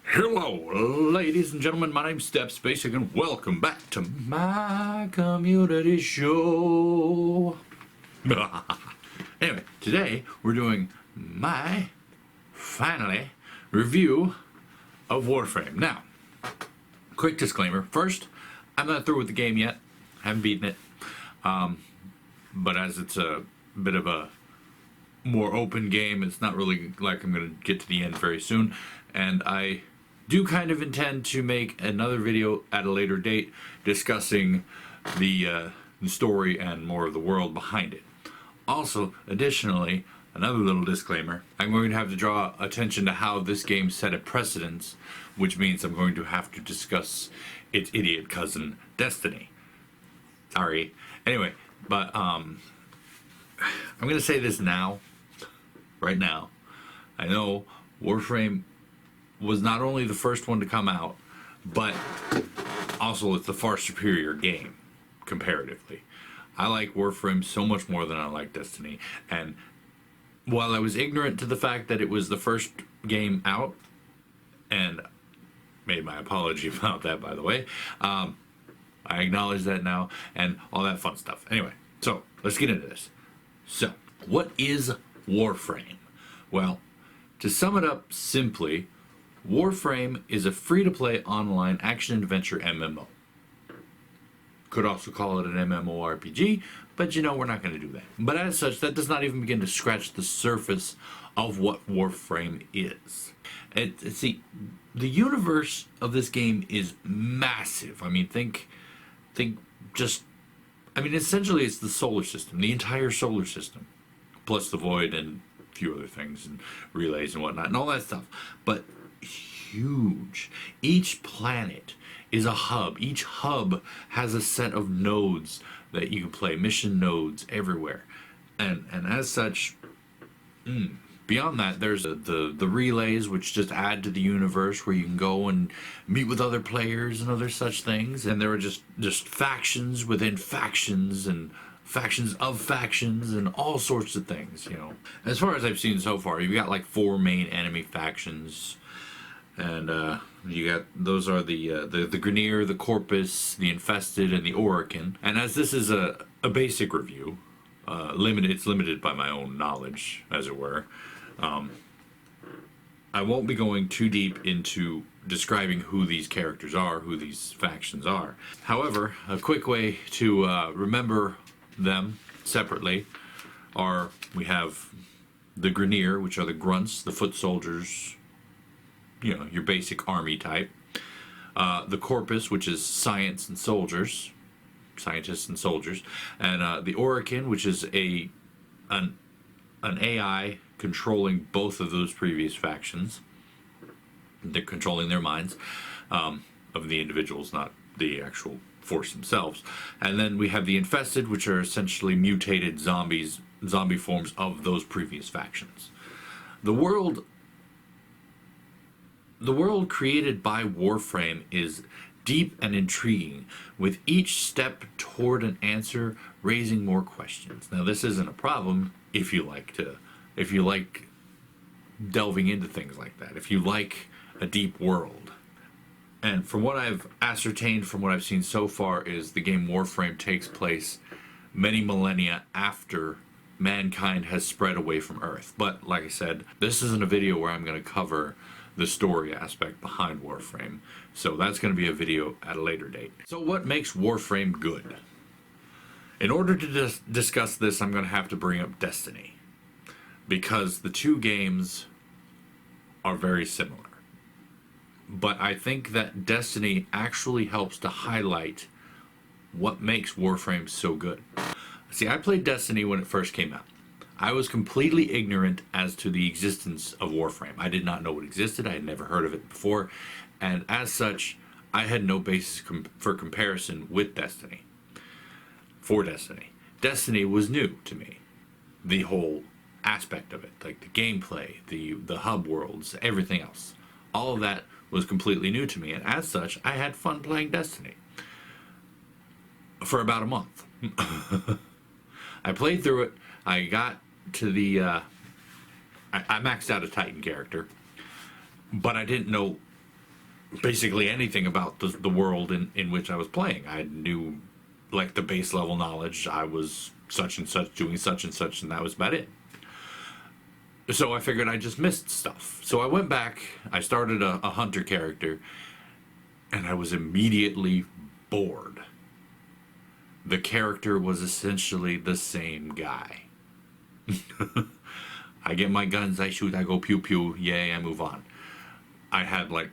Hello, ladies and gentlemen, my name's StepsBasic, and welcome back to my community show. Anyway, today we're doing my, finally, review of Warframe. Now, quick disclaimer. First, I'm not through with the game yet. I haven't beaten it. But as it's a bit of a more open game, it's not really like I'm going to get to the end very soon. And I do kind of intend to make another video at a later date discussing the story and more of the world behind it. Also, additionally, another little disclaimer, I'm going to have to draw attention to how this game set a precedence, which means I'm going to have to discuss its idiot cousin, Destiny. Sorry. Anyway, but I'm going to say this now, right now. I know Warframe was not only the first one to come out, but also it's the far superior game, comparatively. I like Warframe so much more than I like Destiny, and while I was ignorant to the fact that it was the first game out, and made my apology about that, by the way, I acknowledge that now, and all that fun stuff. Anyway, so let's get into this. So, what is Warframe? Well, to sum it up simply, Warframe is a free-to-play online action-adventure MMO. Could also call it an MMORPG, but you know we're not going to do that. But as such, that does not even begin to scratch the surface of what Warframe is. See, the universe of this game is massive. I mean, essentially it's the solar system, the entire solar system, plus the void and a few other things, and relays and whatnot, and all that stuff. But huge. Each planet is a hub. Each hub has a set of nodes that you can play, mission nodes everywhere. And as such, beyond that, there's the relays, which just add to the universe, where you can go and meet with other players and other such things. And there are just factions within factions and factions of factions and all sorts of things, you know. As far as I've seen so far, you've got like 4 main enemy factions. And you got, those are the Grineer, the Corpus, the Infested, and the Orokin. And as this is a basic review, it's limited by my own knowledge, as it were. I won't be going too deep into describing who these characters are, who these factions are. However, a quick way to remember them separately are, we have the Grineer, which are the grunts, the foot soldiers, you know, your basic army type. The Corpus, which is scientists and soldiers, and the Orokin, which is an AI controlling both of those previous factions. They're controlling their minds of the individuals, not the actual force themselves. And then we have the Infested, which are essentially mutated zombie forms of those previous factions. The world created by Warframe is deep and intriguing, with each step toward an answer raising more questions. Now, this isn't a problem if you like delving into things like that, if you like a deep world. And from what I've ascertained from what I've seen so far, is the game Warframe takes place many millennia after mankind has spread away from Earth. But like I said, this isn't a video where I'm going to cover the story aspect behind Warframe, so that's going to be a video at a later date. So what makes Warframe good? In order to discuss this, I'm going to have to bring up Destiny, because the two games are very similar. But I think that Destiny actually helps to highlight what makes Warframe so good. See, I played Destiny when it first came out. I was completely ignorant as to the existence of Warframe. I did not know it existed. I had never heard of it before. And as such, I had no basis for comparison with Destiny. For Destiny. Destiny was new to me. The whole aspect of it, like the gameplay, the hub worlds, everything else. All of that was completely new to me. And as such, I had fun playing Destiny. for about a month. I played through it. I got to the I maxed out a Titan character, but I didn't know basically anything about the world in which I was playing. I knew like the base level knowledge. I was such and such doing such and such, and that was about it. So I figured I just missed stuff. So I went back, I started a hunter character, and I was immediately bored. The character was essentially the same guy. I get my guns, I shoot, I go pew pew, yay, I move on. I had like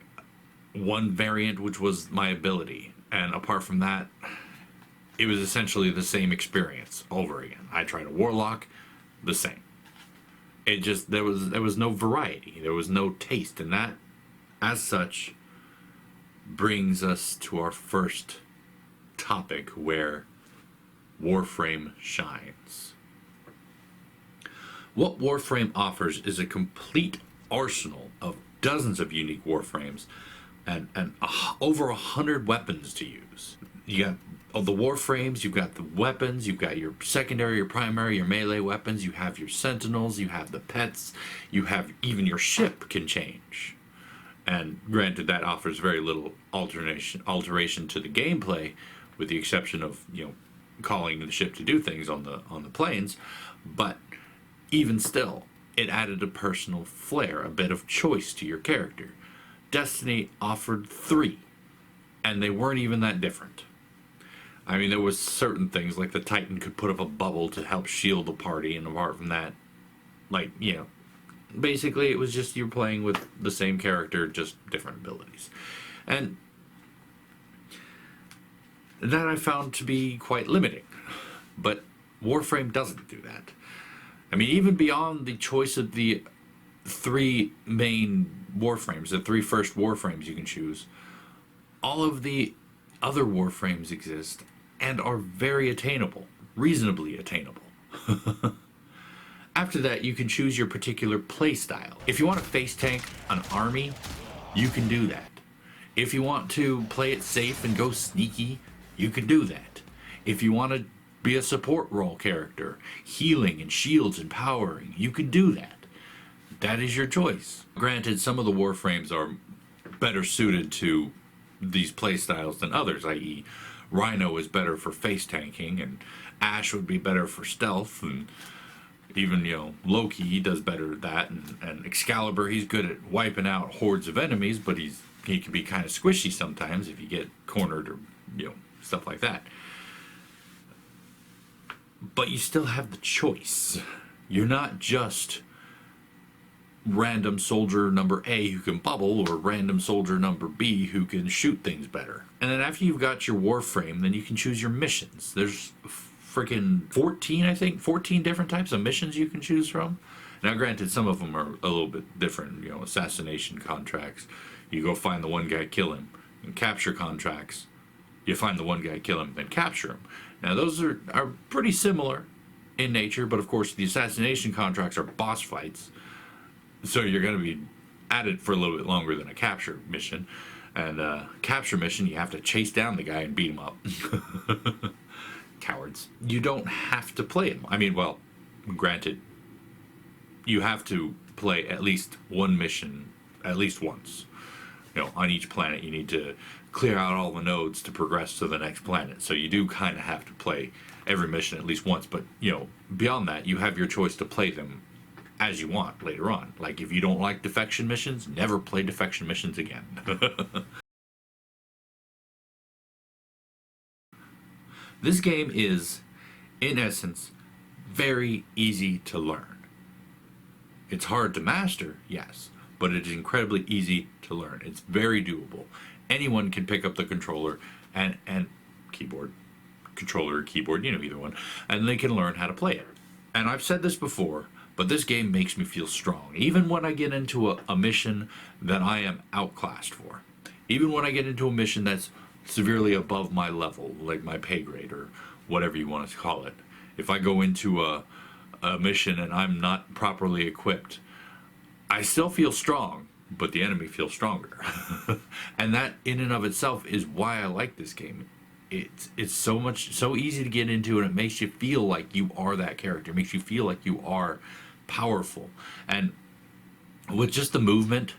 one variant, which was my ability, and apart from that, it was essentially the same experience over again. I tried a warlock, the same. It just, there was no variety, there was no taste, and that, as such, brings us to our first topic where Warframe shines. What Warframe offers is a complete arsenal of dozens of unique Warframes and over 100 weapons to use. You got the Warframes, you've got the weapons, you've got your secondary, your primary, your melee weapons, you have your sentinels, you have the pets, you have even your ship can change. And granted, that offers very little alteration to the gameplay, with the exception of, you know, calling the ship to do things on the planes, but even still, it added a personal flair, a bit of choice to your character. Destiny offered 3, and they weren't even that different. I mean, there was certain things, like the Titan could put up a bubble to help shield the party, and apart from that, like, you know, basically it was just you're playing with the same character, just different abilities. And that I found to be quite limiting. But Warframe doesn't do that. I mean, even beyond the choice of the 3 main Warframes, the 3 first Warframes you can choose, all of the other Warframes exist and are very attainable, reasonably attainable. After that, you can choose your particular play style. If you want to face tank an army, you can do that. If you want to play it safe and go sneaky, you can do that. If you want to be a support role character, healing and shields and powering, you can do that. That is your choice. Granted, some of the Warframes are better suited to these playstyles than others, i.e. Rhino is better for face tanking, and Ash would be better for stealth, and even, you know, Loki, he does better at that, and Excalibur, he's good at wiping out hordes of enemies, but he can be kind of squishy sometimes if you get cornered or, you know, stuff like that. But you still have the choice. You're not just random soldier number A who can bubble, or random soldier number B who can shoot things better. And then after you've got your Warframe, then you can choose your missions. There's freaking 14, I think, 14 different types of missions you can choose from. Now granted, some of them are a little bit different, you know, assassination contracts. You go find the one guy, kill him. And capture contracts, you find the one guy, kill him, then capture him. Now those are pretty similar in nature, but of course the assassination contracts are boss fights. So you're going to be at it for a little bit longer than a capture mission. And capture mission, you have to chase down the guy and beat him up. Cowards. You don't have to play him. I mean, well, granted, you have to play at least one mission at least once. You know, on each planet you need to clear out all the nodes to progress to the next planet. So you do kind of have to play every mission at least once. But, you know, beyond that, you have your choice to play them as you want later on. Like, if you don't like defection missions, never play defection missions again. This game is, in essence, very easy to learn. It's hard to master, yes, but it is incredibly easy to learn. It's very doable. Anyone can pick up the controller and keyboard, controller, keyboard, you know, either one, and they can learn how to play it. And I've said this before, but this game makes me feel strong, even when I get into a mission that I am outclassed for. Even when I get into a mission that's severely above my level, like my pay grade or whatever you want to call it. If I go into a mission and I'm not properly equipped, I still feel strong, but the enemy feels stronger. And that in and of itself is why I like this game. it's so easy to get into, and it makes you feel like you are that character. It makes you feel like you are powerful. And with just the movement,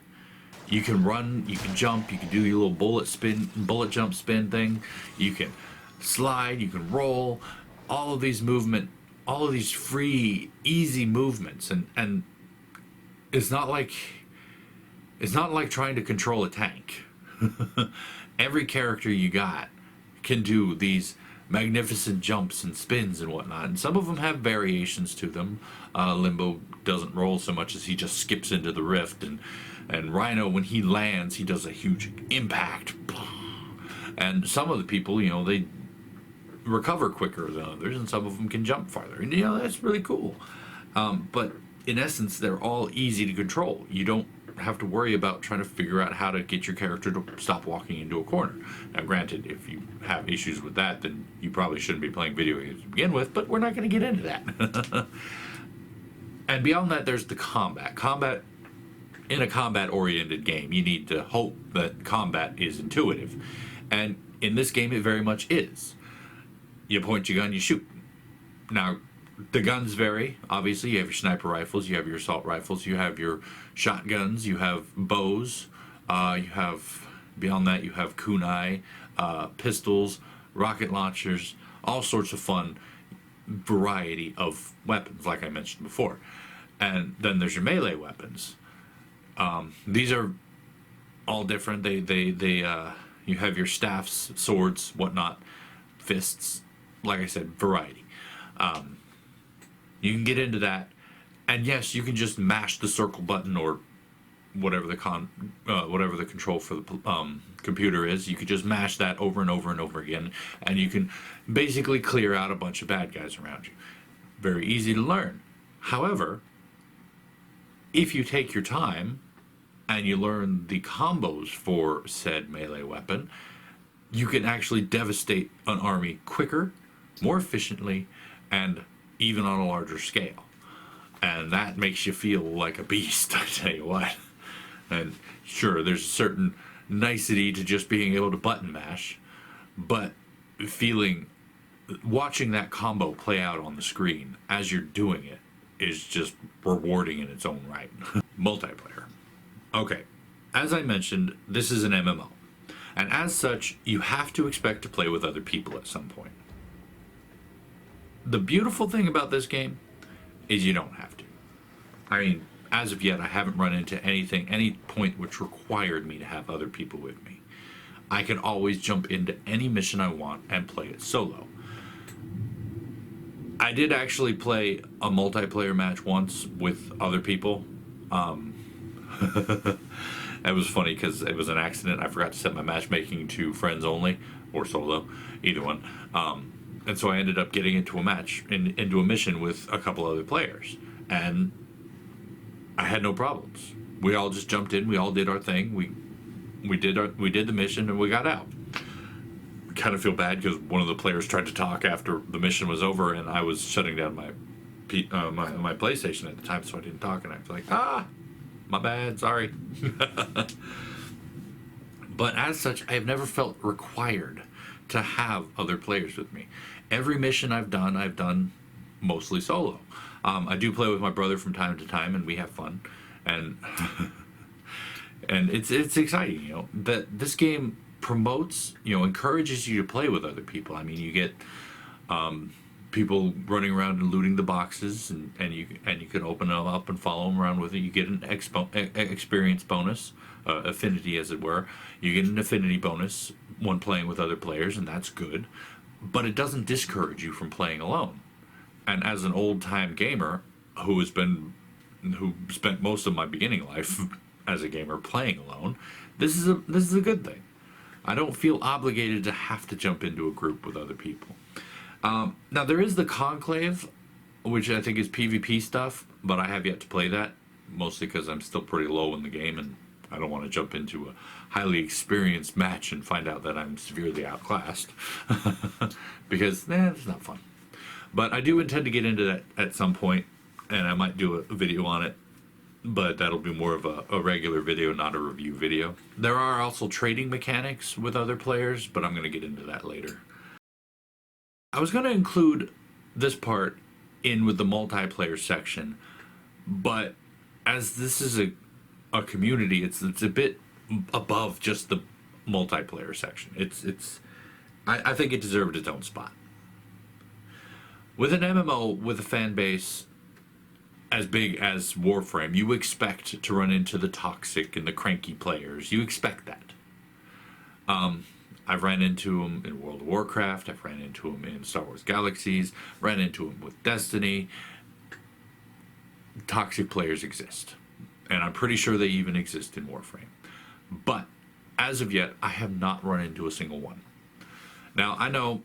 you can run, you can jump, you can do your little bullet jump spin thing. You can slide, you can roll, all of these free, easy movements, and it's not like trying to control a tank. Every character you got can do these magnificent jumps and spins and whatnot, and some of them have variations to them. Limbo doesn't roll so much as he just skips into the rift, and Rhino, when he lands, he does a huge impact. And some of the people, they recover quicker than others, and some of them can jump farther, and that's really cool. But in essence, they're all easy to control. You don't have to worry about trying to figure out how to get your character to stop walking into a corner. Now granted, if you have issues with that, then you probably shouldn't be playing video games to begin with, but we're not going to get into that. And beyond that, there's the combat. In a combat oriented game, you need to hope that combat is intuitive, and in this game it very much is. You point your gun, you shoot. Now the guns vary. Obviously, you have your sniper rifles, you have your assault rifles, you have your shotguns, you have bows, beyond that you have kunai, pistols, rocket launchers, all sorts of fun variety of weapons, like I mentioned before. And then there's your melee weapons. These are all different. You have your staffs, swords, whatnot, fists. Like I said, variety. You can get into that, and yes, you can just mash the circle button or whatever the control for the computer is. You could just mash that over and over and over again, and you can basically clear out a bunch of bad guys around you. Very easy to learn. However, if you take your time and you learn the combos for said melee weapon, you can actually devastate an army quicker, more efficiently, and even on a larger scale. And that makes you feel like a beast, I tell you what. And sure, there's a certain nicety to just being able to button mash, but watching that combo play out on the screen as you're doing it is just rewarding in its own right. Multiplayer. Okay, as I mentioned, this is an MMO. And as such, you have to expect to play with other people at some point. The beautiful thing about this game is you don't have to. I mean, as of yet, I haven't run into any point which required me to have other people with me. I can always jump into any mission I want and play it solo. I did actually play a multiplayer match once with other people. It was funny because it was an accident. I forgot to set my matchmaking to friends only or solo, either one. And so I ended up getting into a mission with a couple other players, and I had no problems. We all just jumped in. We all did our thing. We did the mission, and we got out. Kind of feel bad because one of the players tried to talk after the mission was over, and I was shutting down my PlayStation at the time, so I didn't talk. And I was like, my bad, sorry. But as such, I have never felt required to have other players with me. Every mission I've done mostly solo. I do play with my brother from time to time, and we have fun, and and it's exciting, that this game promotes, encourages you to play with other people. I mean, you get people running around and looting the boxes, and you can open them up and follow them around with it. You get an experience bonus, affinity as it were. You get an affinity bonus when playing with other players, and that's good. But it doesn't discourage you from playing alone. And as an old-time gamer who spent most of my beginning life as a gamer playing alone, this is a good thing. I don't feel obligated to have to jump into a group with other people. Now there is the Conclave, which I think is PvP stuff, but I have yet to play that, mostly because I'm still pretty low in the game and I don't want to jump into a highly experienced match and find out that I'm severely outclassed, because it's not fun. But I do intend to get into that at some point, and I might do a video on it, but that'll be more of a regular video, not a review video. There are also trading mechanics with other players, but I'm going to get into that later. I was going to include this part in with the multiplayer section, but as this is a community, it's a bit above just the multiplayer section. I think it deserved its own spot. With an MMO with a fan base as big as Warframe, you expect to run into the toxic and the cranky players. You expect that. I've ran into them in World of Warcraft. I've ran into them in Star Wars Galaxies. Ran into them with Destiny. Toxic players exist. And I'm pretty sure they even exist in Warframe. But as of yet, I have not run into a single one. Now, I know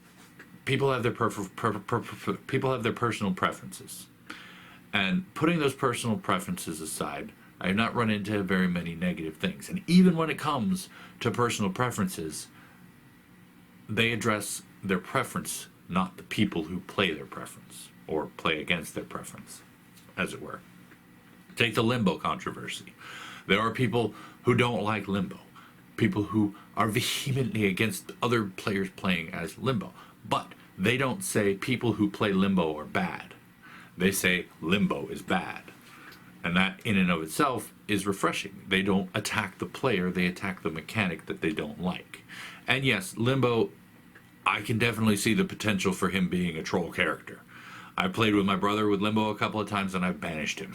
people have their people have their personal preferences. And putting those personal preferences aside, I have not run into very many negative things. And even when it comes to personal preferences, they address their preference, not the people who play their preference or play against their preference, as it were. Take the limbo controversy. There are people who don't like limbo, people who are vehemently against other players playing as limbo, but they don't say people who play limbo are bad. They say limbo is bad. And that in and of itself is refreshing. They don't attack the player, they attack the mechanic that they don't like. And yes, Limbo, I can definitely see the potential for him being a troll character. I played with my brother with Limbo a couple of times and I banished him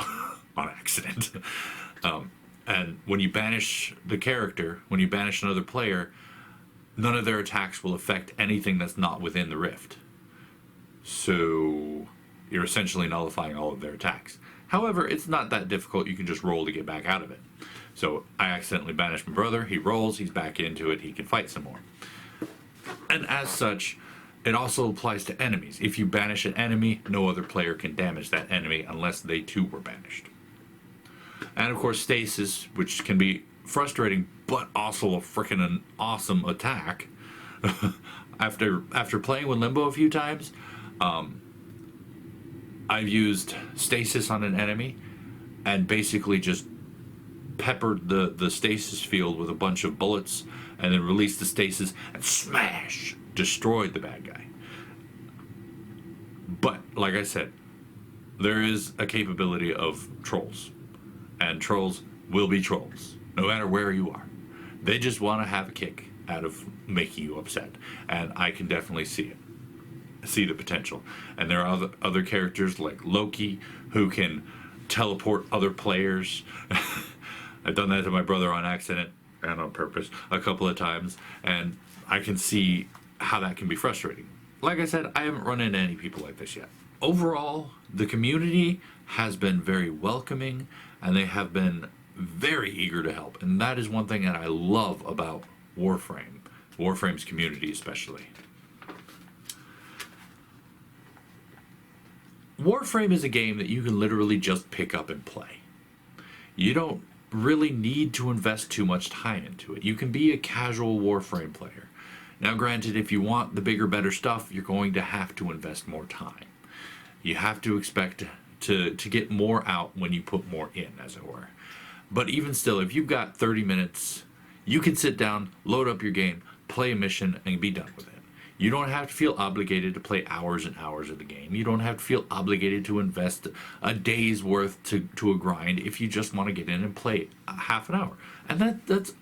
on accident. And when you banish the character, when you banish another player, none of their attacks will affect anything that's not within the rift. So you're essentially nullifying all of their attacks. However, it's not that difficult. You can just roll to get back out of it. So I accidentally banished my brother. He rolls. He's back into it. He can fight some more. And as such, it also applies to enemies. If you banish an enemy, no other player can damage that enemy unless they too were banished. And of course, stasis, which can be frustrating, but also a freaking an awesome attack. After playing with Limbo a few times, I've used stasis on an enemy and basically just peppered the stasis field with a bunch of bullets and then released the stasis and smash! Destroyed the bad guy. But, like I said, there is a capability of trolls. And trolls will be trolls, no matter where you are. They just want to have a kick out of making you upset. And I can definitely see it. See the potential. And there are other characters like Loki who can teleport other players. I've done that to my brother on accident and on purpose a couple of times, and I can see how that can be frustrating. Like I said, I haven't run into any people like this yet. Overall, the community has been very welcoming and they have been very eager to help, and that is one thing that I love about Warframe, Warframe's community especially. Warframe is a game that you can literally just pick up and play. You don't really need to invest too much time into it. You can be a casual Warframe player. Now granted, if you want the bigger, better stuff, you're going to have to invest more time. You have to expect to get more out when you put more in, as it were. But even still, if you've got 30 minutes, you can sit down, load up your game, play a mission, and be done with it. You don't have to feel obligated to play hours and hours of the game. You don't have to feel obligated to invest a day's worth to a grind if you just want to get in and play a half an hour. And that's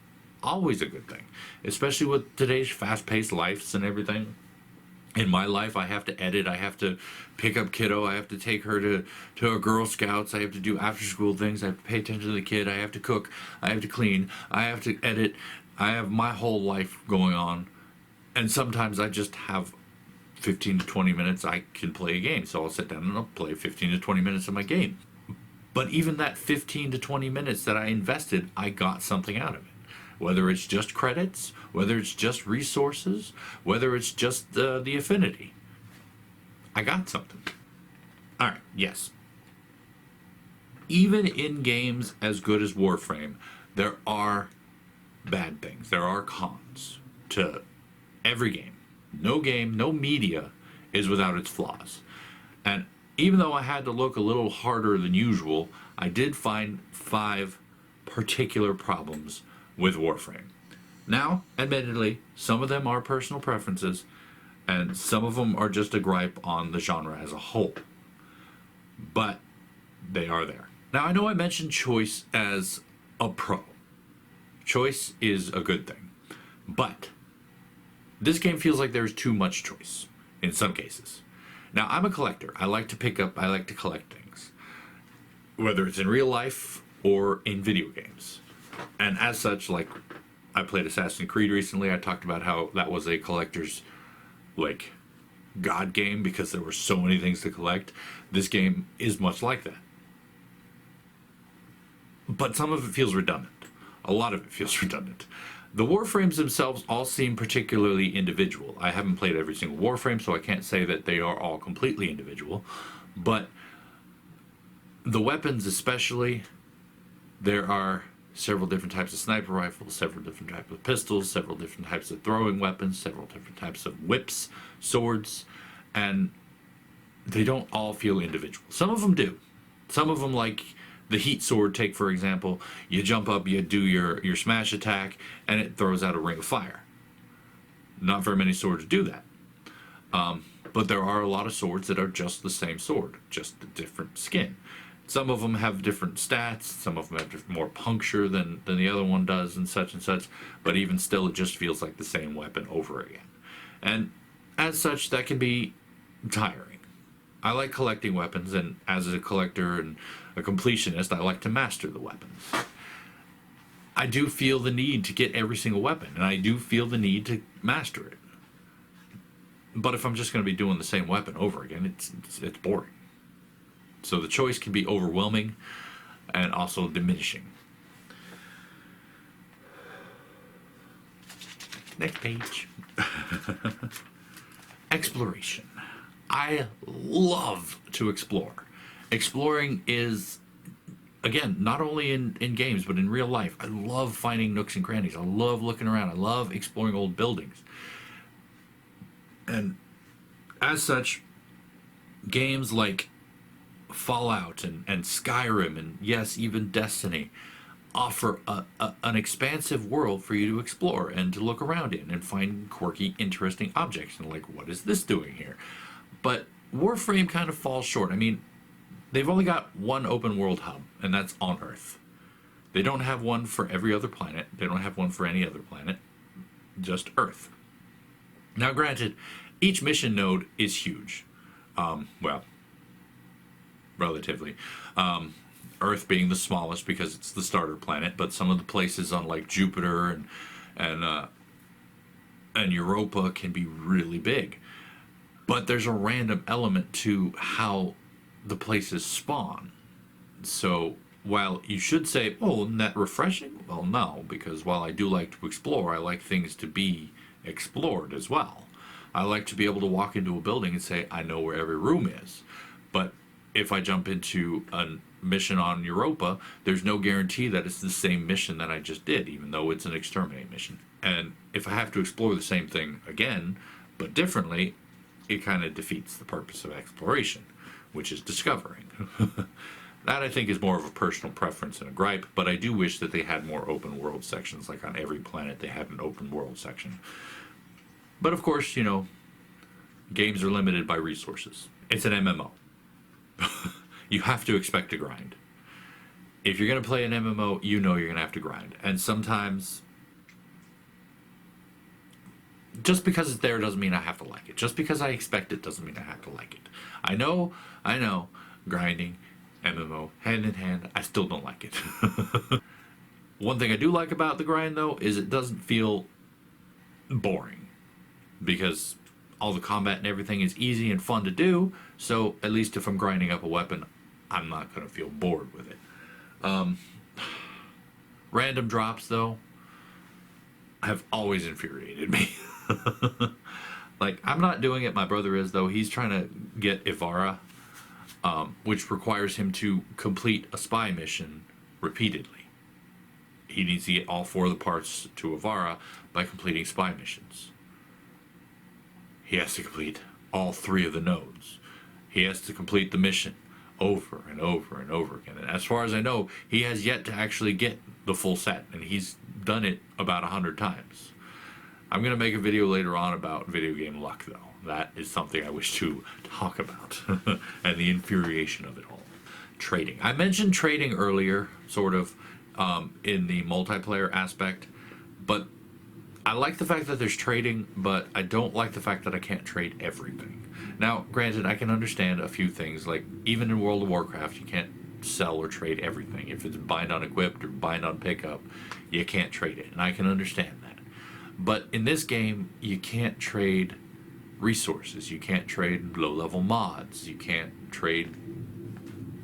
always a good thing, especially with today's fast-paced lives and everything. In my life, I have to edit, I have to pick up kiddo, I have to take her to a Girl Scouts, I have to do after-school things, I have to pay attention to the kid, I have to cook, I have to clean, I have to edit. I have my whole life going on. And sometimes I just have 15 to 20 minutes I can play a game. So I'll sit down and I'll play 15 to 20 minutes of my game. But even that 15 to 20 minutes that I invested, I got something out of it. Whether it's just credits, whether it's just resources, whether it's just the affinity. I got something. Alright, yes. Even in games as good as Warframe, there are bad things. There are cons to every game. No game, no media is without its flaws. And even though I had to look a little harder than usual, I did find 5 particular problems with Warframe. Now, admittedly, some of them are personal preferences, And some of them are just a gripe on the genre as a whole. But they are there. Now, I know I mentioned choice as a pro. Choice is a good thing. But this game feels like there's too much choice in some cases. Now, I'm a collector. I like to collect things, whether it's in real life or in video games. And as such, like, I played Assassin's Creed recently. I talked about how that was a collector's, like, god game because there were so many things to collect. This game is much like that. But some of it feels redundant. A lot of it feels redundant. The Warframes themselves all seem particularly individual. I haven't played every single Warframe, so I can't say that they are all completely individual. But the weapons especially, there are several different types of sniper rifles, several different types of pistols, several different types of throwing weapons, several different types of whips, swords, and they don't all feel individual. Some of them do. Some of them, like the heat sword, take for example, you jump up, you do your smash attack, and it throws out a ring of fire. Not very many swords do that. But there are a lot of swords that are just the same sword, just a different skin. Some of them have different stats, some of them have more puncture than the other one does, and such, but even still, it just feels like the same weapon over again. And as such, that can be tiring. I like collecting weapons, and as a collector and a completionist, I like to master the weapons. I do feel the need to get every single weapon, and I do feel the need to master it. But if I'm just going to be doing the same weapon over again, it's boring. So the choice can be overwhelming and also diminishing. Next page. Exploration. I love to explore. Exploring is, again, not only in games, but in real life. I love finding nooks and crannies. I love looking around. I love exploring old buildings. And as such, games like Fallout and Skyrim, and yes, even Destiny, offer an expansive world for you to explore and to look around in and find quirky, interesting objects. And like, what is this doing here? But Warframe kind of falls short. I mean, they've only got one open world hub, and that's on Earth. They don't have one for every other planet. They don't have one for any other planet. Just Earth. Now, granted, each mission node is huge. Well, relatively. Earth being the smallest because it's the starter planet, but some of the places on like Jupiter and Europa can be really big. But there's a random element to how the places spawn. So while you should say, oh, isn't that refreshing? Well, no, because while I do like to explore, I like things to be explored as well. I like to be able to walk into a building and say, I know where every room is. But if I jump into a mission on Europa, there's no guarantee that it's the same mission that I just did, even though it's an exterminate mission. And if I have to explore the same thing again, but differently, it kind of defeats the purpose of exploration, which is discovering. That, I think, is more of a personal preference and a gripe, but I do wish that they had more open world sections, like on every planet they had an open world section. But of course, you know, games are limited by resources. It's an MMO. You have to expect to grind. If you're going to play an MMO, you know you're going to have to grind. And sometimes, just because it's there doesn't mean I have to like it. Just because I expect it doesn't mean I have to like it. I know, grinding, MMO, hand in hand, I still don't like it. One thing I do like about the grind, though, is it doesn't feel boring. Because all the combat and everything is easy and fun to do, so at least if I'm grinding up a weapon, I'm not going to feel bored with it. Random drops, though, have always infuriated me. Like, I'm not doing it, my brother is, though. He's trying to get Ivara, which requires him to complete a spy mission repeatedly. He needs to get all 4 of the parts to Ivara by completing spy missions. He has to complete all 3 of the nodes. He has to complete the mission over and over and over again. And as far as I know, he has yet to actually get the full set, and he's done it about 100 times. I'm going to make a video later on about video game luck, though. That is something I wish to talk about, and the infuriation of it all. Trading. I mentioned trading earlier, sort of, in the multiplayer aspect, but I like the fact that there's trading, but I don't like the fact that I can't trade everything. Now, granted, I can understand a few things, like even in World of Warcraft, you can't sell or trade everything. If it's bind on equipped or bind on pickup, you can't trade it, and I can understand that. But in this game, you can't trade resources. You can't trade low-level mods. You can't trade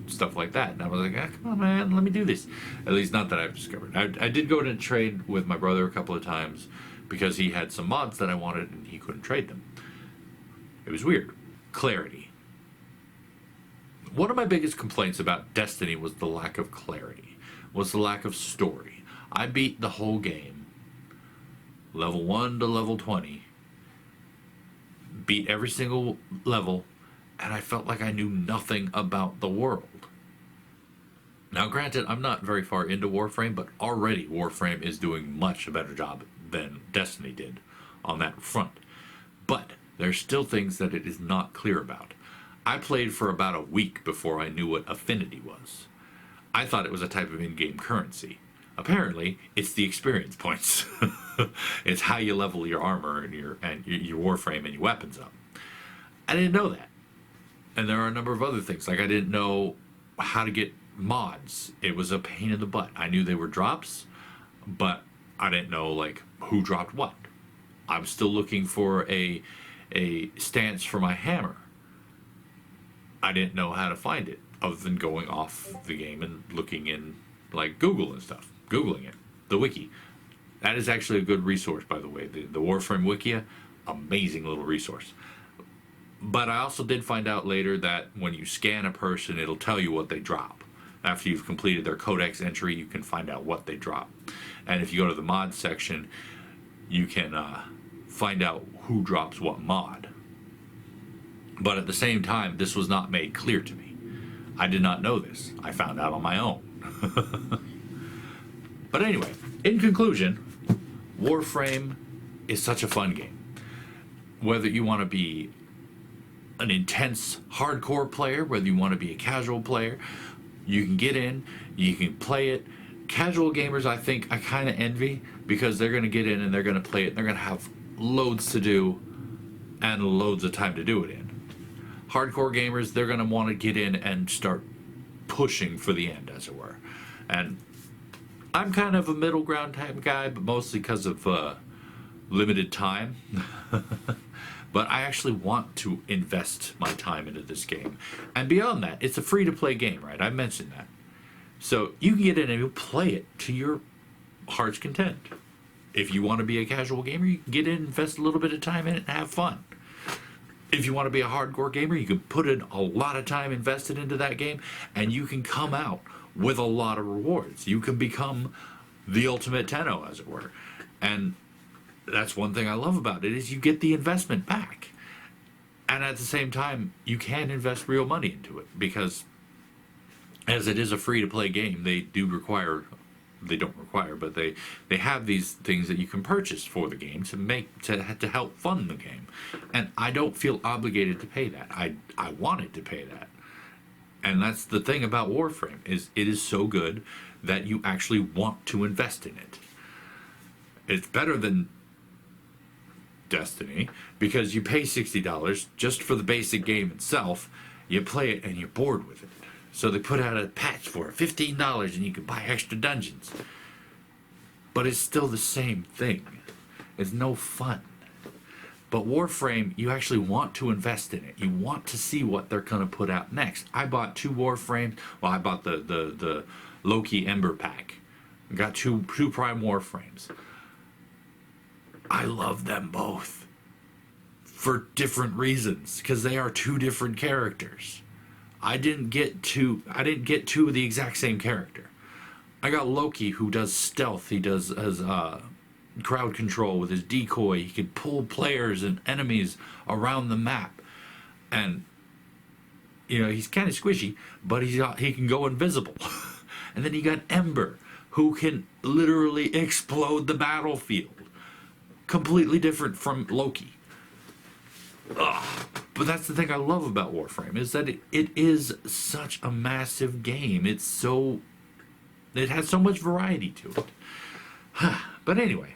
stuff like that. And I was like, come on, man, let me do this. At least not that I've discovered. I did go to trade with my brother a couple of times because he had some mods that I wanted and he couldn't trade them. It was weird. Clarity. One of my biggest complaints about Destiny was the lack of clarity, was the lack of story. I beat the whole game, level 1 to level 20, beat every single level, and I felt like I knew nothing about the world. Now, granted, I'm not very far into Warframe, but already Warframe is doing much a better job than Destiny did on that front. But there's still things that it is not clear about. I played for about a week before I knew what affinity was. I thought it was a type of in-game currency. Apparently, it's the experience points. It's how you level your armor and your Warframe and your weapons up. I didn't know that. And there are a number of other things. Like I didn't know how to get mods. It was a pain in the butt. I knew they were drops, but I didn't know like who dropped what. I'm still looking for a stance for my hammer. I didn't know how to find it other than going off the game and looking in like Google and stuff. Googling it. The wiki. That is actually a good resource, by the way. The Warframe Wikia, amazing little resource. But I also did find out later that when you scan a person, it'll tell you what they drop. After you've completed their codex entry, you can find out what they drop. And if you go to the mod section, you can find out who drops what mod. But at the same time, this was not made clear to me. I did not know this. I found out on my own. But anyway, in conclusion, Warframe is such a fun game. Whether you want to be an intense hardcore player, whether you want to be a casual player, you can get in, you can play it. Casual gamers, I think, I kind of envy because they're going to get in and they're going to play it and they're going to have loads to do and loads of time to do it in. Hardcore gamers, they're going to want to get in and start pushing for the end, as it were. And I'm kind of a middle ground type guy, but mostly because of limited time. But I actually want to invest my time into this game. And beyond that, it's a free-to-play game, right? I mentioned that. So you can get in and you play it to your heart's content. If you want to be a casual gamer, you can get in, invest a little bit of time in it, and have fun. If you want to be a hardcore gamer, you can put in a lot of time invested into that game, and you can come out with a lot of rewards. You can become the ultimate Tenno, as it were. And that's one thing I love about it, is you get the investment back. And at the same time, you can invest real money into it, because as it is a free-to-play game, they have these things that you can purchase for the game to help fund the game. And I don't feel obligated to pay that. I wanted to pay that. And that's the thing about Warframe, is it is so good that you actually want to invest in it. It's better than Destiny, because you pay $60 just for the basic game itself, you play it and you're bored with it. So they put out a patch for it, $15, and you can buy extra dungeons. But it's still the same thing. It's no fun. But Warframe, you actually want to invest in it. You want to see what they're going to put out next. I bought 2 Warframes. Well, I bought the Loki Ember pack. I got two Prime Warframes. I love them both for different reasons, because they are 2 different characters. I didn't get two of the exact same character. I got Loki, who does stealth. He does crowd control with his decoy. He can pull players and enemies around the map, and he's kind of squishy, but he can go invisible. And then you got Ember, who can literally explode the battlefield. completely different from Loki. Ugh. But that's the thing I love about Warframe, is that it is such a massive game. It has so much variety to it. But anyway,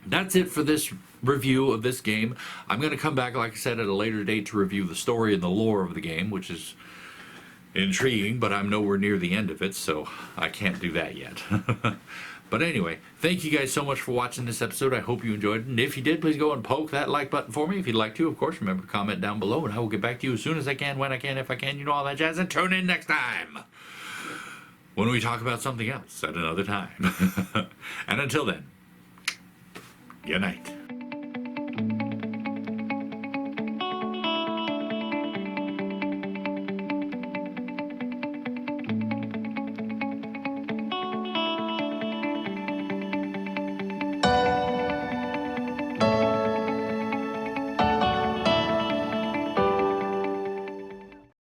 that's it for this review of this game. I'm going to come back, like I said, at a later date to review the story and the lore of the game, which is intriguing, but I'm nowhere near the end of it, so I can't do that yet. But anyway, thank you guys so much for watching this episode. I hope you enjoyed it. And if you did, please go and poke that like button for me. If you'd like to, of course, remember to comment down below, and I will get back to you as soon as I can, when I can, if I can, you know, all that jazz. And tune in next time when we talk about something else at another time. And until then, good night.